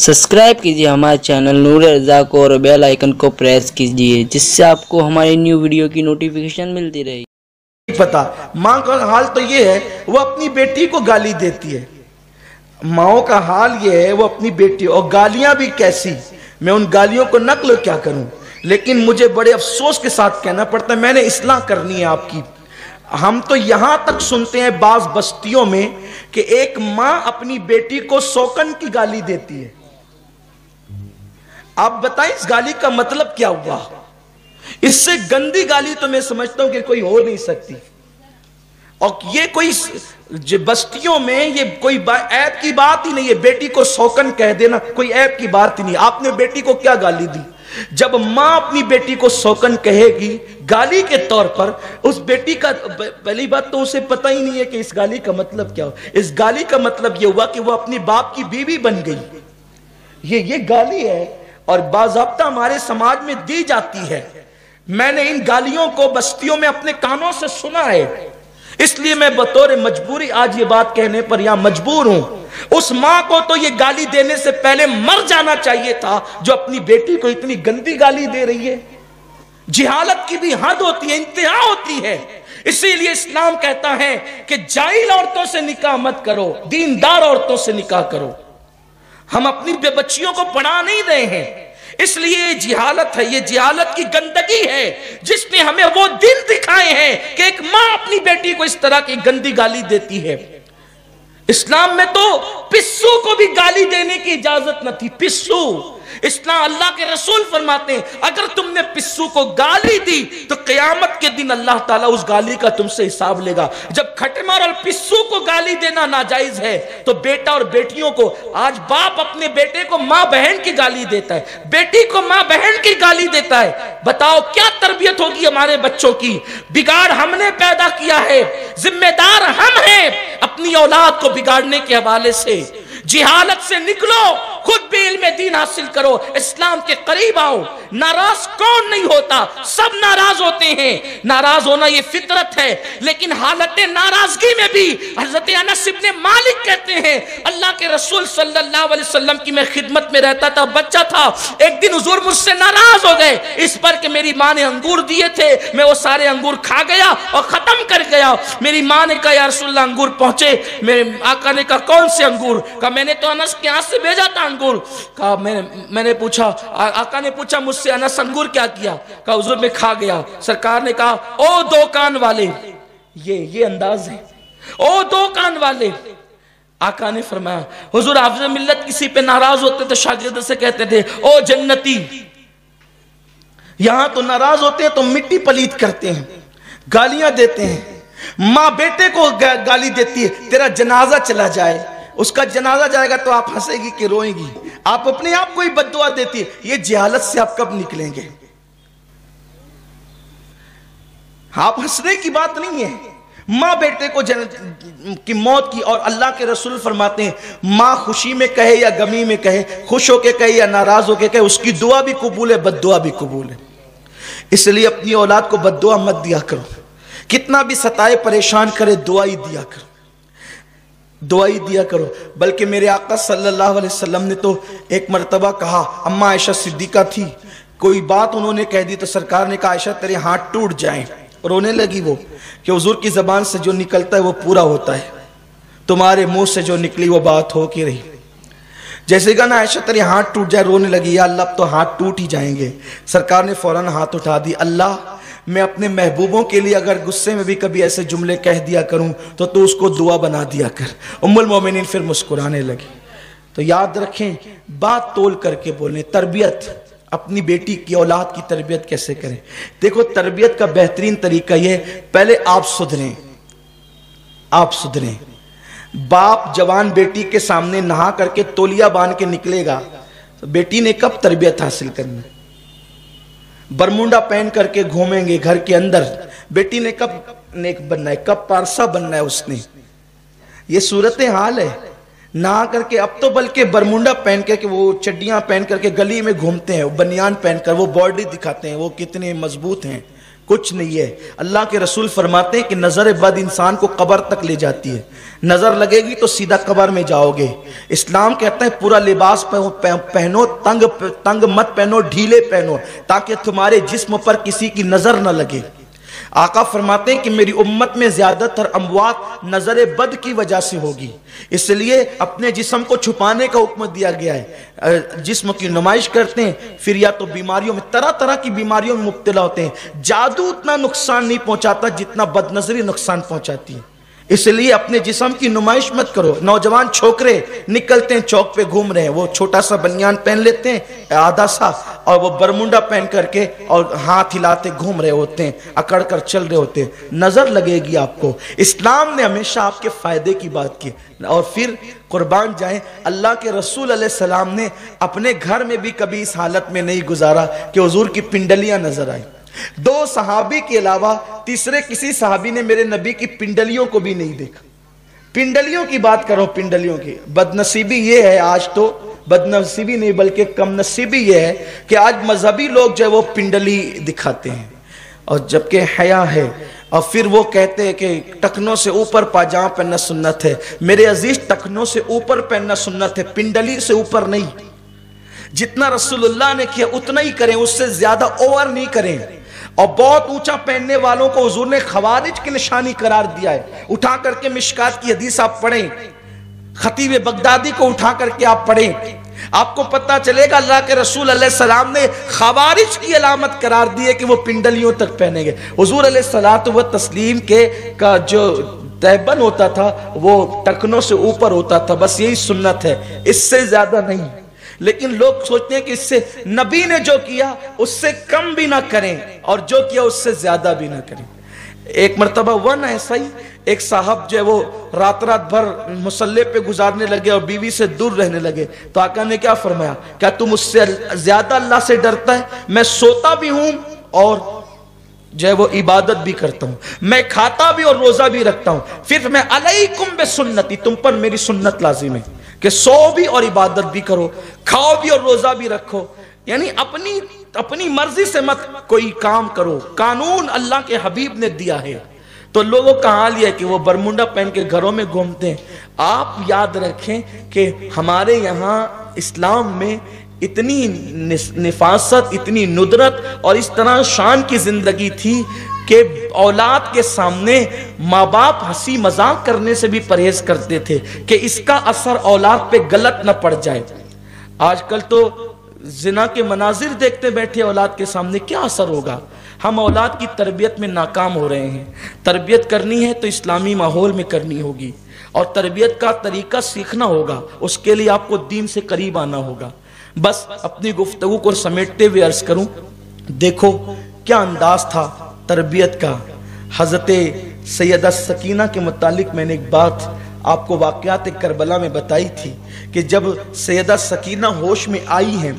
Subscribe कीजिए हमारे channel नूर रज़ा को और बेल आइकन को प्रेस कीजिए जिससे आपको हमारी न्यू वीडियो की नोटिफिकेशन मिलती रहे। पता माँ का हाल तो ये है, वो अपनी बेटी को गाली देती है। माँओं का हाल ये है, वो अपनी बेटी, और गालियां भी कैसी, मैं उन गालियों को नकल क्या करूं, लेकिन मुझे बड़े अफसोस के साथ कहना पड़ता है, मैंने इस्लाह करनी है आपकी। हम तो यहां तक सुनते हैं बाज बस्तियों में कि एक माँ अपनी बेटी को सौकन की गाली देती है। आप बताएं इस गाली का मतलब क्या हुआ? इससे गंदी गाली तो मैं समझता हूं कि कोई हो नहीं सकती। और ये कोई बस्तियों में ये कोई ऐप की बात ही नहीं है। बेटी को सौकन कह देना कोई ऐप की बात ही नहीं। आपने बेटी को क्या गाली दी? जब मां अपनी बेटी को सौकन कहेगी गाली के तौर पर, उस बेटी का पहली बात तो उसे पता ही नहीं है कि इस गाली का मतलब क्या हो। इस गाली का मतलब यह हुआ कि वो अपनी बाप की बीवी बन गई। ये गाली है और बाज़ाब्ता हमारे समाज में दी जाती है। मैंने इन गालियों को बस्तियों में अपने कानों से सुना है, इसलिए मैं बतौर मजबूरी आज ये बात कहने पर यहां मजबूर हूं। उस मां को तो ये गाली देने से पहले मर जाना चाहिए था जो अपनी बेटी को इतनी गंदी गाली दे रही है। जिहालत की भी हद होती है, इंतहा होती है। इसीलिए इस्लाम कहता है कि जाहिल औरतों से निकाह मत करो, दीनदार औरतों से निकाह करो। हम अपनी बच्चियों को पढ़ा नहीं रहे हैं, इसलिए ये जिहालत है, ये जिहालत की गंदगी है जिसने हमें वो दिन दिखाए हैं कि एक मां अपनी बेटी को इस तरह की गंदी गाली देती है। इस्लाम में तो पिस्सू को भी गाली देने की इजाजत न थी। पिस्सू, इस्लाम, अल्लाह के रसूल फरमाते हैं अगर तुमने पिस्सू को गाली दी तो क़यामत के दिन अल्लाह ताला उस गाली का तुमसे हिसाब लेगा। जब खटमर और पिस्सू को गाली देना नाजायज है तो बेटा और बेटियों को, आज बाप अपने बेटे को मां बहन की गाली देता है, बेटी को मां बहन की गाली देता है। बताओ क्या तरबियत होगी हमारे बच्चों की? बिगाड़ हमने पैदा किया है, जिम्मेदार हम हैं अपनी औलाद को बिगाड़ने के हवाले से। जिहालत से निकलो, खुद भी इल्म दीन हासिल करो, इस्लाम के करीब आओ। नाराज कौन नहीं होता? सब नाराज होते हैं। नाराज होना ये फितरत है, लेकिन हालत नाराजगी में भी हजरत अनस इब्ने मालिक कहते हैं अल्लाह के रसूल सल्लल्लाहु अलैहि वसल्लम की मैं खिदमत में रहता था, बच्चा था। एक दिन हुजूर मुझसे नाराज हो गए इस पर कि मेरी माँ ने अंगूर दिए थे, मैं वो सारे अंगूर खा गया और खत्म कर गया। मेरी माँ ने कहा या रसूलल्लाह अंगूर पहुंचे। मेरे आका ने कहा कौन से अंगूर? कहा मैंने तो अनस के हाथ से भेजा था अंगूर। कहा मैंने पूछा, आका ने पूछा मुझसे अनस अंगूर क्या किया? कहा हुजूर मैं खा गया। सरकार ने कहा ओ दो कान वाले, ये अंदाज है, ओ दो कान वाले। आका ने फरमाया हुजूर हाफिज़ मिल्लत किसी पे नाराज होते तो शागिर्द से कहते थे ओ जन्नती। यहां तो नाराज होते हैं तो मिट्टी पलीत करते हैं, गालियां देते हैं। मां बेटे को गाली देती है, तेरा जनाजा चला जाए, उसका जनाजा जाएगा तो आप हंसेगी कि रोएगी। आप अपने आप को ही बद्दुआ देती है। ये जिहालत से आप कब निकलेंगे? आप हंसने की बात नहीं है। मां बेटे को की मौत की, और अल्लाह के रसूल फरमाते हैं मां खुशी में कहे या गमी में कहे, खुश होके कहे या नाराज होके कहे, उसकी दुआ भी कबूल है, बद्दुआ भी कबूल है। इसलिए अपनी औलाद को बद्दुआ मत दिया करो। कितना भी सताए परेशान करे, दुआ ही दिया करो, दुआ ही दिया करो। बल्कि मेरे आका सल्लल्लाहु अलैहि वसल्लम ने तो एक मर्तबा कहा, अम्मा आयशा सिद्दीका थी, कोई बात उन्होंने कह दी तो सरकार ने कहा आयशा तेरे हाथ टूट जाएं। रोने लगी वो कि हुजूर की जबान से जो निकलता है वो पूरा होता है, तुम्हारे मुंह से जो निकली वो बात हो के रही। जैसे कहा ना आयशा तेरे हाथ टूट जाए, रोने लगी, या अल्लाह अब तो हाथ टूट ही जाएंगे। सरकार ने फौरन हाथ उठा दी, अल्लाह मैं अपने महबूबों के लिए अगर गुस्से में भी कभी ऐसे जुमले कह दिया करूं तो तू उसको दुआ बना दिया कर। उम्मुल मोमिनीन फिर मुस्कुराने लगी। तो याद रखें, बात तोल करके बोलें। तरबियत, अपनी बेटी की औलाद की तरबियत कैसे करें? देखो तरबियत का बेहतरीन तरीका यह, पहले आप सुधरें, आप सुधरें। बाप जवान बेटी के सामने नहा करके तौलिया बांध के निकलेगा तो बेटी ने कब तरबियत हासिल करनी? बरमुंडा पहन करके घूमेंगे घर के अंदर, बेटी ने कब नेक बनना है, कब पारसा बनना है उसने? ये सूरत हाल है। नहा करके अब तो बल्कि बरमुंडा पहन करके, वो चड्डियां पहन करके गली में घूमते हैं, बनियान पहनकर वो बॉडी दिखाते हैं, वो कितने मजबूत हैं। कुछ नहीं है। अल्लाह के रसूल फरमाते हैं कि नजर बद इंसान को कब्र तक ले जाती है। नजर लगेगी तो सीधा कब्र में जाओगे। इस्लाम कहता है पूरा लिबास पहनो, तंग मत पहनो, ढीले पहनो, ताकि तुम्हारे जिस्म पर किसी की नजर न लगे। आका फरमाते हैं कि मेरी उम्मत में ज्यादातर अमवात नजर बद की वजह से होगी, इसलिए अपने जिस्म को छुपाने का हुक्म दिया गया है। जिस्म की नुमाइश करते हैं, फिर या तो बीमारियों में, तरह तरह की बीमारियों में मुब्तला होते हैं। जादू उतना नुकसान नहीं पहुंचाता जितना बदनजरी नुकसान पहुंचाती है, इसलिए अपने जिस्म की नुमाइश मत करो। नौजवान छोकरे निकलते हैं, चौक पे घूम रहे हैं, वो छोटा सा बनियान पहन लेते हैं आधा सा, और वो बरमुंडा पहन करके और हाथ हिलाते घूम रहे होते हैं, अकड़ कर चल रहे होते हैं। नजर लगेगी आपको। इस्लाम ने हमेशा आपके फायदे की बात की। और फिर कुर्बान जाए, अल्लाह के रसूल अलैहिस्सलाम ने अपने घर में भी कभी इस हालत में नहीं गुजारा कि हुजूर की पिंडलियां नजर आई। 2 सहाबी के अलावा तीसरे किसी सहाबी ने मेरे नबी की पिंडलियों को भी नहीं देखा। पिंडलियों की बात करो, पिंडलियों की बदनसीबी ये है, आज तो बदनसीबी नहीं बल्कि कम नसीबी ये है कि आज मजहबी लोग जो है वो पिंडली दिखाते हैं, और जबकि हया है। और फिर वो कहते हैं कि टखनों से ऊपर पाजामा पहनना सुन्नत है। मेरे अजीज, टखनों से ऊपर पहनना सुन्नत है, पिंडली से ऊपर नहीं। जितना रसूलुल्लाह ने किया उतना ही करें, उससे ज्यादा ओवर नहीं करें। और बहुत ऊंचा पहनने वालों को हुजूर ने खवारिज की निशानी करार दिया है। उठा करके मिशकात की हदीस आप पढ़ें, खतीब बगदादी को उठा करके आप पढ़ें, आपको पता चलेगा अल्लाह के रसूल अलैहिस्सलाम ने खवारिज की अलामत करार दी है कि वो पिंडलियों तक पहनेंगे। हुजूर अलैहिस्सलातु व तस्लीम के का जो तहबन होता था वो टखनों से ऊपर होता था, बस यही सुन्नत है, इससे ज्यादा नहीं। लेकिन लोग सोचते हैं कि इससे नबी ने जो किया उससे कम भी ना करें, और जो किया उससे ज्यादा भी ना करें। एक मर्तबा हुआ ना ऐसा ही, एक साहब जो है वो रात भर मुसल्ले पे गुजारने लगे और बीवी से दूर रहने लगे। तो आका ने क्या फरमाया, क्या तू मुझसे ज्यादा अल्लाह से डरता है? मैं सोता भी हूं और जो है वो इबादत भी करता हूं, मैं खाता भी और रोजा भी रखता हूं, फिर मैं अलैकुम बिसुन्नती, तुम पर मेरी सुन्नत लाजिम है कि सो भी और इबादत भी करो, खाओ भी और रोजा भी रखो। यानी अपनी मर्जी से मत कोई काम करो, कानून अल्लाह के हबीब ने दिया है। तो लोगों का हाल यह है कि वो बरमुंडा पहन के घरों में घूमते हैं। आप याद रखें कि हमारे यहाँ इस्लाम में इतनी निफासत, इतनी नुदरत और इस तरह शान की जिंदगी थी कि औलाद के सामने माँ बाप हंसी मजाक करने से भी परहेज करते थे कि इसका असर औलाद पे गलत न पड़ जाए। आजकल तो जिना के मनाजिर देखते बैठे औलाद के सामने, क्या असर होगा? हम औलाद की तरबियत में नाकाम हो रहे हैं। तरबियत करनी है तो इस्लामी माहौल में करनी होगी, और तरबियत का तरीका सीखना होगा। उसके लिए आपको दीन से करीब आना होगा। बस अपनी गुफ्तगू को समेटते हुए अर्ज करूं, देखो क्या अंदाज था तरबियत का। हजरत सैयदा सकीना के मुतालिक मैंने एक बात आपको वाक़यात करबला में बताई थी कि जब सैयदा सकीना होश में आई हैं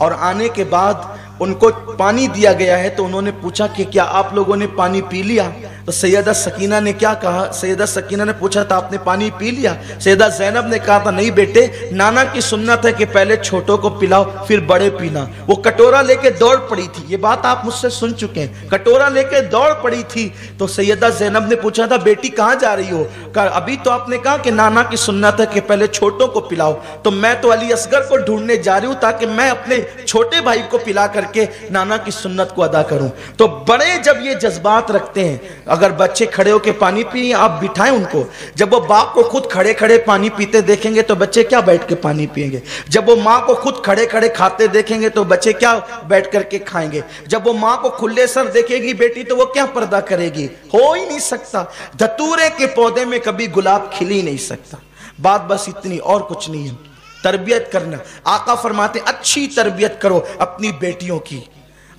और आने के बाद उनको पानी दिया गया है, तो उन्होंने पूछा कि क्या आप लोगों ने पानी पी लिया? तो सैयदा सकीना ने क्या कहा? सैयदा सकीना ने पूछा था आपने पानी पी लिया? सैयदा ज़ैनब ने कहा था नहीं बेटे, नाना की सुन्नत है कि पहले छोटों को पिलाओ फिर बड़े पीना। वो कटोरा लेके दौड़ पड़ी थी, ये बात आप मुझसे सुन चुके हैं। कटोरा लेके दौड़ पड़ी थी तो सैयदा ज़ैनब ने पूछा था बेटी कहाँ जा रही हो? कहा अभी तो आपने कहा कि नाना की सुन्नत है कि पहले छोटों को पिलाओ, तो मैं तो अली असगर को ढूंढने जा रही हूँ ताकि मैं अपने छोटे भाई को पिला करके नाना की सुन्नत को अदा करूं। तो बड़े जब ये जज्बात रखते हैं, अगर बच्चे खड़े होकर पानी पिए आप बिठाएं उनको, जब वो बाप को खुद खड़े खड़े पानी पीते देखेंगे तो बच्चे क्या बैठ के पानी पिएंगे? जब वो माँ को खुद खड़े खड़े खाते देखेंगे तो बच्चे क्या बैठ करके खाएंगे? जब वो माँ को खुले सर देखेगी बेटी तो वो क्या पर्दा करेगी? हो ही नहीं सकता। धतूरे के पौधे में कभी गुलाब खिल ही नहीं सकता। बात बस इतनी, और कुछ नहीं है। तरबियत करना, आका फरमाते अच्छी तरबियत करो अपनी बेटियों की,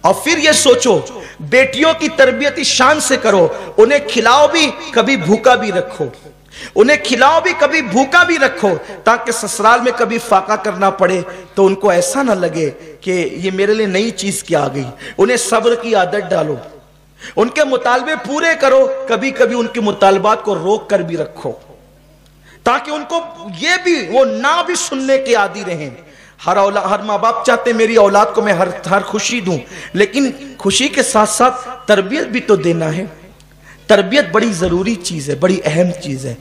और फिर ये सोचो बेटियों की तरबियत इस शान से करो, उन्हें खिलाओ भी कभी भूखा भी रखो, उन्हें खिलाओ भी कभी भूखा भी रखो, ताकि ससुराल में कभी फाका करना पड़े तो उनको ऐसा ना लगे कि ये मेरे लिए नई चीज क्या आ गई। उन्हें सब्र की आदत डालो, उनके मुतालबे पूरे करो, कभी कभी उनके मुतालबात को रोक कर भी रखो ताकि उनको ये भी वो ना भी सुनने के आदी रहें। ہر ماں باپ چاہتے ہیں میری اولاد کو میں ہر خوشی دوں، لیکن خوشی کے ساتھ ساتھ تربیت بھی تو دینا ہے۔ تربیت بڑی ضروری چیز ہے، بڑی اہم چیز ہے۔